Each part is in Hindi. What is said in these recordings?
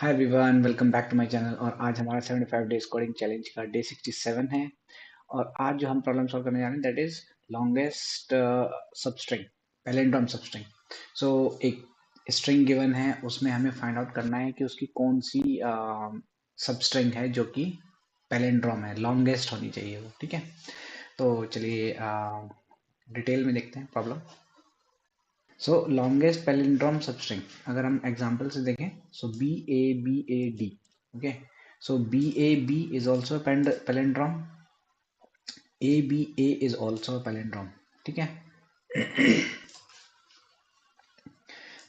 Hi everyone, welcome back to my channel. और आज हमारा 75 डेज कोडिंग चैलेंज का डे 67 है। और आज जो हम प्रॉब्लम सॉल्व करने जा रहे हैं that is longest substring, palindrome substring. So एक स्ट्रिंग गिवन है, उसमें हमें फाइंड आउट करना है कि उसकी कौन सी सबस्ट्रिंग है जो कि पैलिंड्रोम है, लॉन्गेस्ट होनी चाहिए वो। ठीक है, तो चलिए डिटेल में देखते हैं problem. So longest palindrome substring अगर हम एग्जांपल से देखें, so BABAD। Okay, so BAB is also palindrome, ABA is also palindrome. ठीक है,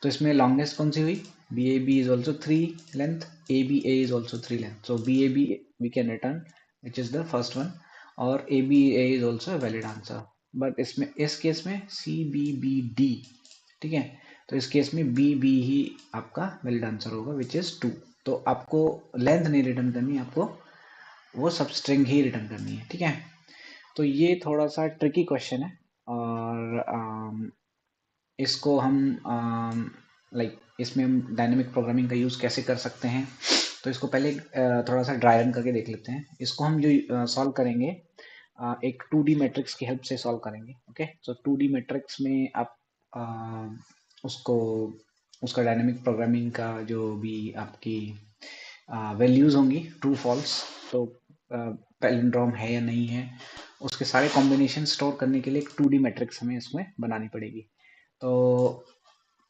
तो इसमें लॉन्गेस्ट कौन सी हुई? BAB is also 3 length, ABA is also 3 length. So BAB we can return which is the first one, और ABA is also valid answer. But इसमें इस केस में CBBD, ठीक है, तो इस केस में BB ही आपका वैलिड आंसर होगा विच इज 2। तो आपको लेंथ नहीं रिटर्न करनी, आपको वो सब स्ट्रिंग ही रिटर्न करनी है। ठीक है, तो ये थोड़ा सा ट्रिकी क्वेश्चन है, और इसको हम लाइक इसमें हम डायनेमिक प्रोग्रामिंग का यूज़ कैसे कर सकते हैं, तो इसको पहले थोड़ा सा ड्राई रन करके देख लेते हैं। इसको हम जो सॉल्व करेंगे एक 2D मैट्रिक्स की हेल्प से सॉल्व करेंगे। ओके, सो 2D मैट्रिक्स में आप उसको उसका डायनेमिक प्रोग्रामिंग का जो भी आपकी वैल्यूज़ होंगी, ट्रू फॉल्स, तो पैलिंड्रोम है या नहीं है, उसके सारे कॉम्बिनेशन स्टोर करने के लिए एक 2D मैट्रिक्स हमें इसमें बनानी पड़ेगी। तो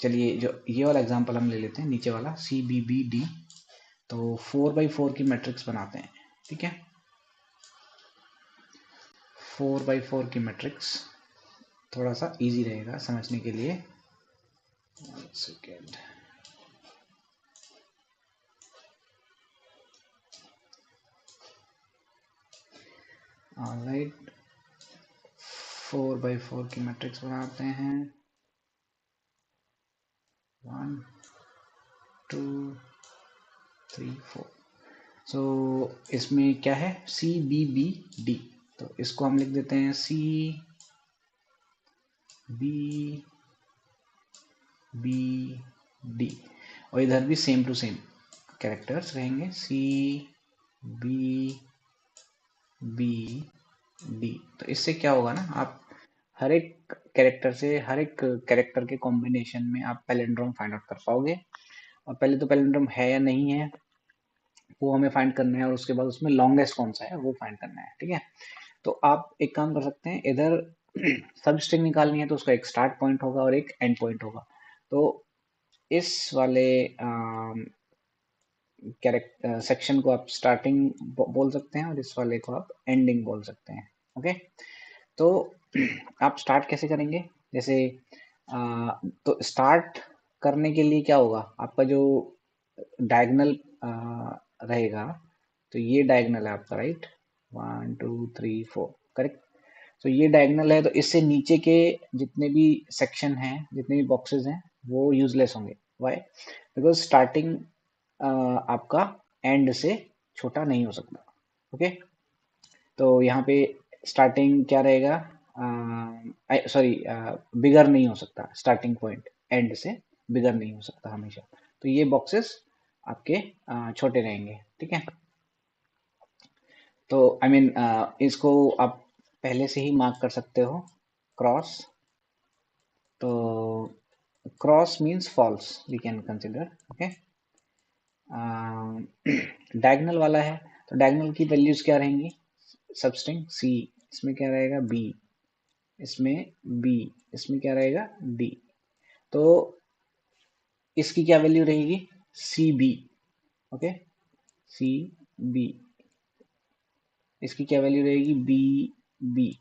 चलिए जो ये वाला एग्जांपल हम ले लेते हैं, नीचे वाला CBBD। तो 4x4 की मैट्रिक्स बनाते हैं। ठीक है, 4x4 की मैट्रिक्स थोड़ा सा इजी रहेगा समझने के लिए। सेकेंड, ऑलराइट, 4x4 की मैट्रिक्स बनाते हैं। 1 2 3 4। सो इसमें क्या है? CBBD, तो इसको हम लिख देते हैं CBBD, और इधर भी सेम टू सेम कैरेक्टर्स रहेंगे, CBBD। तो इससे क्या होगा ना, आप हर एक कैरेक्टर से, हर एक कैरेक्टर के कॉम्बिनेशन में आप पैलिंड्रोम फाइंड आउट कर पाओगे। और पहले तो पैलिंड्रोम है या नहीं है वो हमें फाइंड करना है, और उसके बाद उसमें लॉन्गेस्ट कौन सा है वो फाइंड करना है। ठीक है, तो आप एक काम कर सकते हैं, इधर सब स्ट्रिंग निकालनी है तो उसका एक स्टार्ट पॉइंट होगा और एक एंड पॉइंट होगा। तो इस वाले कैरेक्टर सेक्शन को आप स्टार्टिंग बोल सकते हैं, और इस वाले को आप एंडिंग बोल सकते हैं। ओके, तो आप स्टार्ट कैसे करेंगे? जैसे तो स्टार्ट करने के लिए क्या होगा, आपका जो डायगोनल रहेगा, तो ये डायगोनल है आपका, राइट? 1 2 3 4, करेक्ट। तो ये डायगोनल है, तो इससे नीचे के जितने भी सेक्शन हैं, जितने भी बॉक्सेस हैं, वो यूजलेस होंगे। वाई? बिकॉज स्टार्टिंग आपका एंड से छोटा नहीं हो सकता। ओके, तो यहाँ पे स्टार्टिंग क्या रहेगा? सॉरी, बिगर नहीं हो सकता, स्टार्टिंग पॉइंट एंड से बिगर नहीं हो सकता हमेशा। तो ये बॉक्सेस आपके छोटे रहेंगे। ठीक है, तो आई मीन इसको आप पहले से ही मार्क कर सकते हो, क्रॉस। तो cross means false we can consider. Okay, diagonal वाला है, तो डायगोनल की वैल्यूज क्या रहेंगी? सबस्ट्रिंग C, इसमें क्या रहेगा? B, इसमें B, इसमें क्या रहेगा? D। तो इसकी क्या वैल्यू रहेगी? CB। ओके, CB, इसकी क्या वैल्यू रहेगी? BB,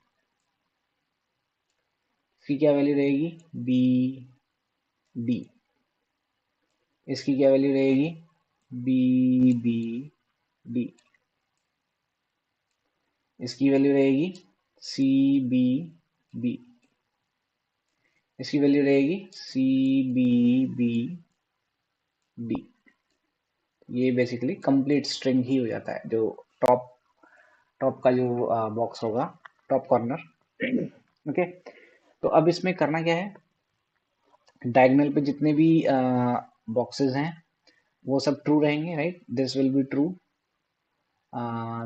इसकी क्या वैल्यू रहेगी? BD, इसकी क्या वैल्यू रहेगी? BBD, इसकी वैल्यू रहेगी CBB, इसकी वैल्यू रहेगी CBBD। ये बेसिकली कंप्लीट स्ट्रिंग ही हो जाता है, जो टॉप टॉप का जो बॉक्स होगा, टॉप कॉर्नर। ओके, तो अब इसमें करना क्या है, डायगोनल पे जितने भी बॉक्सेस हैं वो सब ट्रू रहेंगे, right? This will be true,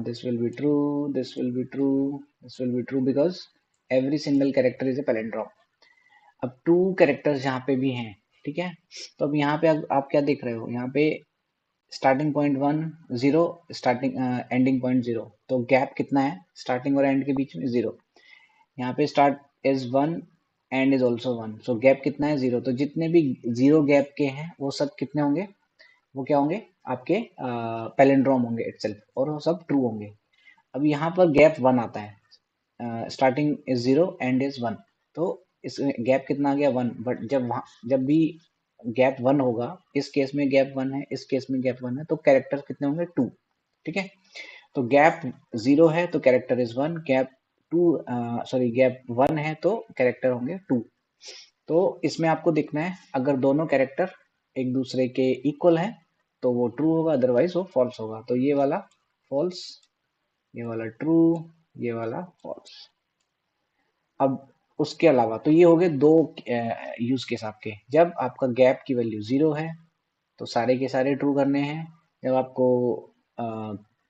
this will be true, this will be true, this will be true because every single character is a palindrome. अब टू कैरेक्टर्स यहाँ पे भी हैं, ठीक है? तो अब यहाँ पे आप क्या देख रहे हो, यहाँ पे starting point 1 0, starting ending point 0, तो गैप कितना है स्टार्टिंग और एंड के बीच में? 0। यहाँ पे start is 1, and is also 1, so gap कितना है? 0। तो जितने भी 0 गैप के हैं वो सब कितने होंगे? वो क्या होंगे? आपके पैलिंड्रोम होंगे इटसेल्फ, और वो सब ट्रू होंगे। अब यहाँ पर गैप 1 आता है, स्टार्टिंग इज 0, एंड इज 1, तो इस गैप कितना आ गया? 1। बट जब भी गैप 1 होगा, इस केस में गैप 1 है, इस केस में गैप 1 है, तो कैरेक्टर कितने होंगे? 2, ठीक है? तो गैप 0 है तो character is 1, gap 2 sorry gap 1 है तो कैरेक्टर होंगे 2। तो इसमें आपको देखना है, अगर दोनों कैरेक्टर एक दूसरे के इक्वल हैं तो वो ट्रू होगा, अदरवाइज वो फॉल्स होगा। तो ये वाला फॉल्स, ये वाला ट्रू, ये वाला फॉल्स। अब उसके अलावा तो ये हो गए दो यूज केस आपके। जब आपका गैप की वैल्यू 0 है तो सारे के सारे ट्रू करने हैं। जब आपको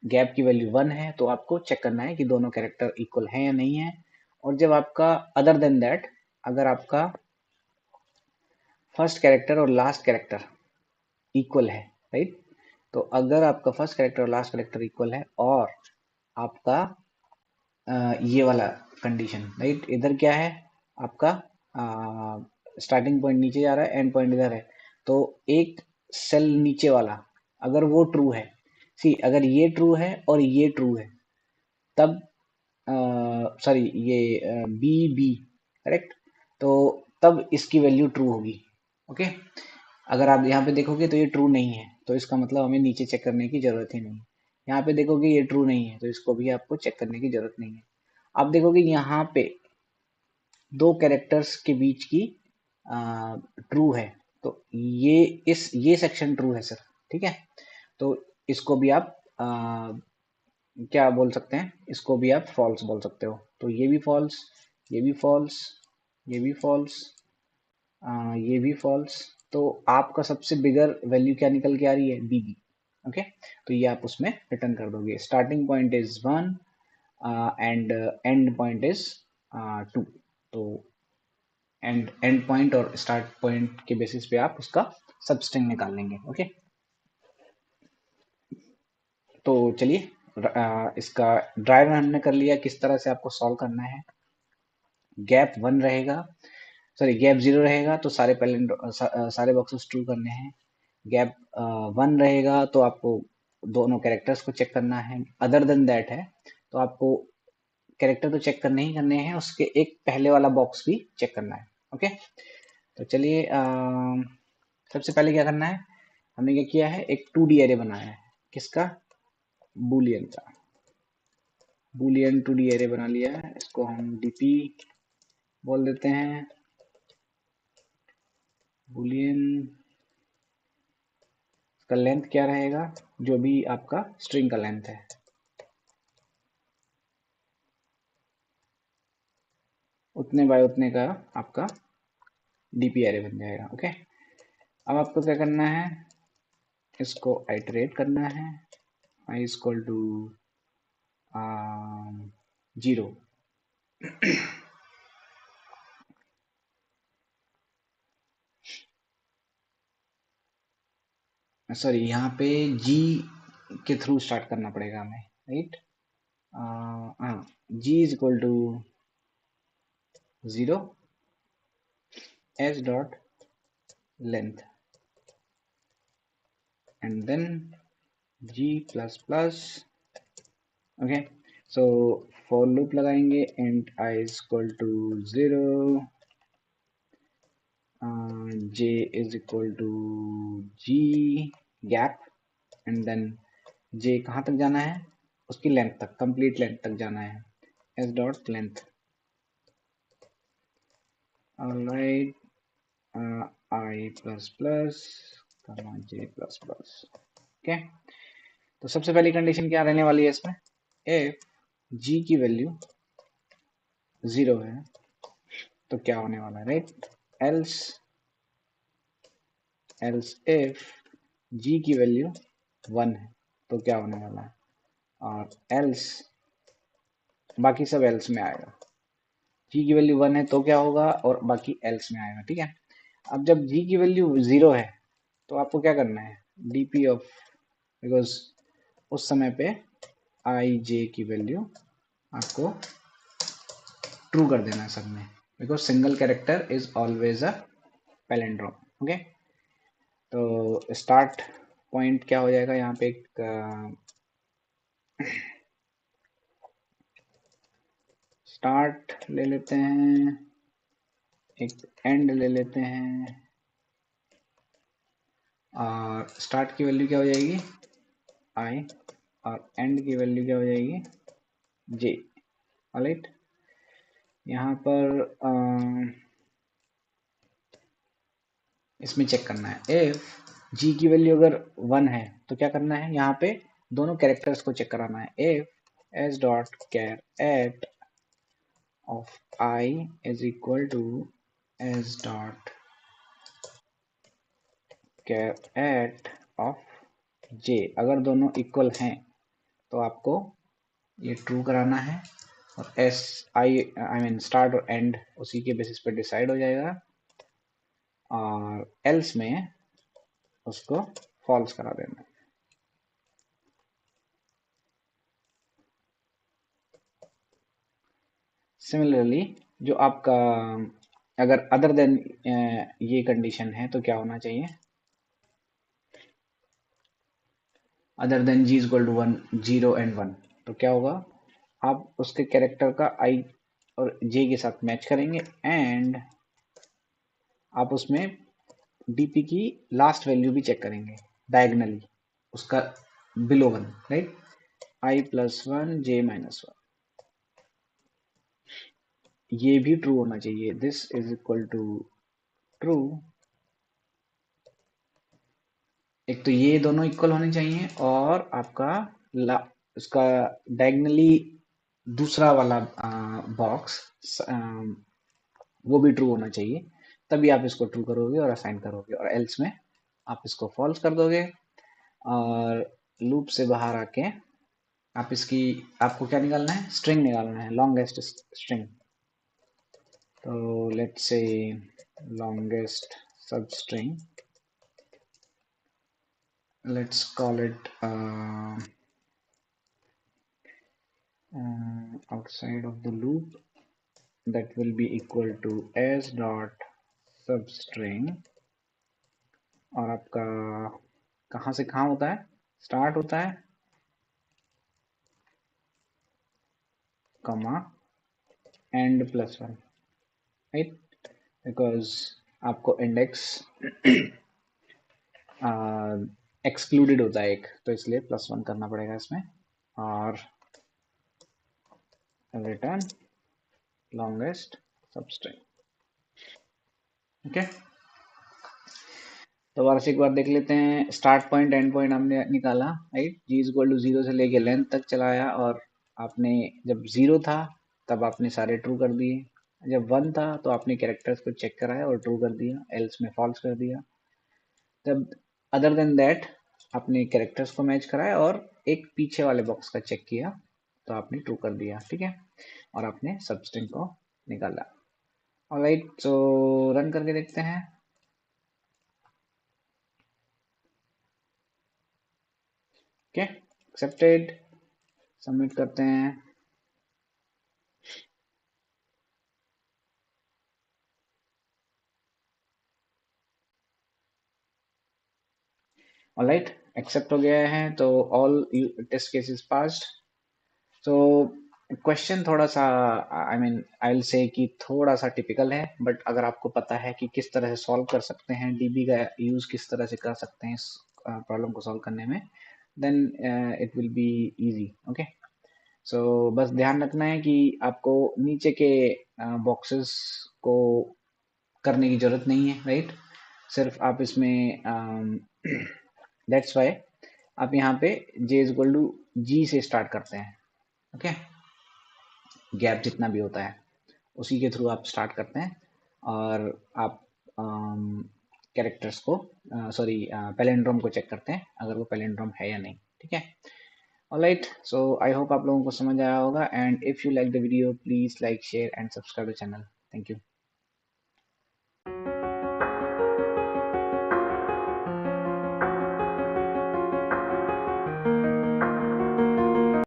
गैप की वैल्यू 1 है तो आपको चेक करना है कि दोनों कैरेक्टर इक्वल हैं या नहीं है। और जब आपका अदर देन दैट, अगर आपका फर्स्ट कैरेक्टर और लास्ट कैरेक्टर इक्वल है, राइट? तो अगर आपका फर्स्ट कैरेक्टर और लास्ट कैरेक्टर इक्वल है और आपका ये वाला कंडीशन, राइट? इधर क्या है आपका? स्टार्टिंग पॉइंट नीचे जा रहा है, एंड पॉइंट इधर है, तो एक सेल नीचे वाला अगर वो ट्रू है, सी अगर ये ट्रू है और ये ट्रू है, तब सॉरी ये बी बी, करेक्ट? तो तब इसकी वैल्यू ट्रू होगी, ओके? अगर आप यहाँ पे देखोगे तो ये ट्रू नहीं है, तो इसका मतलब हमें नीचे चेक करने की जरूरत ही नहीं है। यहाँ पे देखोगे ये ट्रू नहीं है, तो इसको भी आपको चेक करने की जरूरत नहीं है। आप देखोगे यहाँ पे दो कैरेक्टर्स के बीच की ट्रू है, तो ये सेक्शन ट्रू है सर, ठीक है? तो इसको भी आप क्या बोल सकते हैं? इसको भी आप फॉल्स बोल सकते हो। तो ये भी फॉल्स, ये भी फॉल्स, ये भी फॉल्स, ये भी फॉल्स। तो आपका सबसे बिगर वैल्यू क्या निकल के आ रही है? बीबी, ओके? तो ये आप उसमें रिटर्न कर दोगे। Starting point is 1 and and point is 2। तो एंड पॉइंट और स्टार्ट पॉइंट के बेसिस पे आप उसका सबस्ट्रिंग निकाल लेंगे, ओके? तो चलिए, इसका ड्राई रन हमने कर लिया। किस तरह से आपको सॉल्व करना है? गैप 1 रहेगा, सॉरी गैप 0 रहेगा तो सारे सारे बॉक्सेस ट्रू करने हैं। गैप 1 रहेगा तो आपको दोनों कैरेक्टर्स को चेक करना है। अदर देन दैट है तो आपको कैरेक्टर तो चेक करने ही करने हैं, उसके एक पहले वाला बॉक्स भी चेक करना है, ओके? तो चलिए, सबसे पहले क्या करना है? हमने क्या किया है? एक 2D एरे बनाया है। किसका? बूलियन का। बूलियन 2D एरे बना लिया है, इसको हम डीपी बोल देते हैं। बूलियन का लेंथ क्या रहेगा? जो भी आपका स्ट्रिंग का लेंथ है, उतने बाय उतने का आपका डीपी एरे बन जाएगा, ओके? अब आपको क्या करना है? इसको आइटरेट करना है। I equal to 0। सॉरी, यहाँ पे जी के थ्रू स्टार्ट करना पड़ेगा हमें, राइट? हाँ, G is equal to 0 S dot length and then G plus plus, okay? So for loop लगाएंगे and I is equal to 0, j is equal to G gap, and then j कहाँ तक जाना है? उसकी लेंथ तक, कंप्लीट लेंथ तक जाना है, s dot length. Alright, i plus plus j plus plus, okay? तो सबसे पहली कंडीशन क्या रहने वाली है इसमें? if g की वैल्यू 0 है तो क्या होने वाला है, राइट? else if जी की वैल्यू 1 है तो क्या होने वाला है, और एल्स बाकी सब एल्स में आएगा। जी की वैल्यू 1 है तो क्या होगा, और बाकी एल्स में आएगा। ठीक है, अब जब जी की वैल्यू 0 है तो आपको क्या करना है, डीपी ऑफ, बिकॉज उस समय पे आई जे की वैल्यू आपको ट्रू कर देना है सब में, because single character is always a palindrome. Okay, तो स्टार्ट पॉइंट क्या हो जाएगा यहाँ पे, एक स्टार्ट ले लेते हैं, एक एंड ले लेते हैं, और स्टार्ट की वैल्यू क्या हो जाएगी आई, और एंड की वैल्यू क्या हो जाएगी जे। ऑलराइट, यहाँ पर इसमें चेक करना है, इफ जी की वैल्यू अगर 1 है तो क्या करना है, यहाँ पे दोनों कैरेक्टर्स को चेक कराना है। If S dot char at of I is equal to S dot char at of J, अगर दोनों इक्वल हैं तो आपको ये ट्रू कराना है, और एस आई मीन स्टार्ट और एंड उसी के बेसिस पे डिसाइड हो जाएगा, और एल्स में उसको फॉल्स करा देना। सिमिलरली जो आपका, अगर अदर देन ये कंडीशन है तो क्या होना चाहिए, other than G is equal to 1, 0 and 1, तो क्या होगा, आप उसके कैरेक्टर का आई और जे के साथ मैच करेंगे, एंड आप उसमें डीपी की लास्ट वैल्यू भी चेक करेंगे डायगनली उसका below 1, right, I plus 1 J minus 1, ये भी ट्रू होना चाहिए, this is equal to true. एक तो ये दोनों इक्वल होने चाहिए, और आपका उसका डायगनली दूसरा वाला बॉक्स वो भी ट्रू होना चाहिए, तभी आप इसको ट्रू करोगे और असाइन करोगे, और एल्स में आप इसको फॉल्स कर दोगे, और लूप से बाहर आके आप इसकी, आपको क्या निकालना है, स्ट्रिंग निकालना है, लॉन्गेस्ट स्ट्रिंग। तो let's say longest substring, let's call it outside of the loop, that will be equal to s dot substring, और आपका कहाँ से कहाँ होता है, स्टार्ट होता है comma and plus 1, right, because आपको इंडेक्स एक्सक्लूडेड होता है एक, तो इसलिए प्लस 1 करना पड़ेगा इसमें, और रिटर्न लॉन्गेस्ट सबस्ट्रिंग। ओके, तो वार्षिक बार देख लेते हैं, स्टार्ट पॉइंट एंड पॉइंट हमने निकाला, right, G is equal to 0 से लेके लेंथ तक चलाया, और आपने जब 0 था तब आपने सारे ट्रू कर दिए, जब 1 था तो आपने कैरेक्टर्स को चेक कराया और ट्रू कर दिया, एल्स में फॉल्स कर दिया, तब अदर देन दैट आपने कैरेक्टर्स को मैच कराया और एक पीछे वाले बॉक्स का चेक किया तो आपने ट्रू कर दिया। ठीक है, और आपने सबस्ट्रिंग को निकाला। ऑलराइट, सो रन करके देखते हैं। ओके, एक्सेप्टेड, सबमिट करते हैं। ऑलराइट, एक्सेप्ट हो गया है, तो ऑल टेस्ट केसेस पास्ड। तो क्वेश्चन थोड़ा सा, I mean I will say कि थोड़ा सा टिपिकल है, बट अगर आपको पता है कि किस तरह से सॉल्व कर सकते हैं, डीबी का यूज किस तरह से कर सकते हैं इस प्रॉब्लम को सॉल्व करने में, then it will be easy. Okay, so बस ध्यान रखना है कि आपको नीचे के बॉक्सेस को करने की जरूरत नहीं है, राइट, सिर्फ आप इसमें दैट्स वाई आप यहाँ पे j इज इक्वल टू जी से स्टार्ट करते हैं। ओके, गैप जितना भी होता है उसी के थ्रू आप स्टार्ट करते हैं, और आप कैरेक्टर्स को, सॉरी पैलिंड्रोम को चेक करते हैं अगर वो पैलिंड्रोम है या नहीं, ठीक है। ऑलराइट, सो आई होप आप लोगों को समझ आया होगा, and if you like the video please like share and subscribe the channel. Thank you.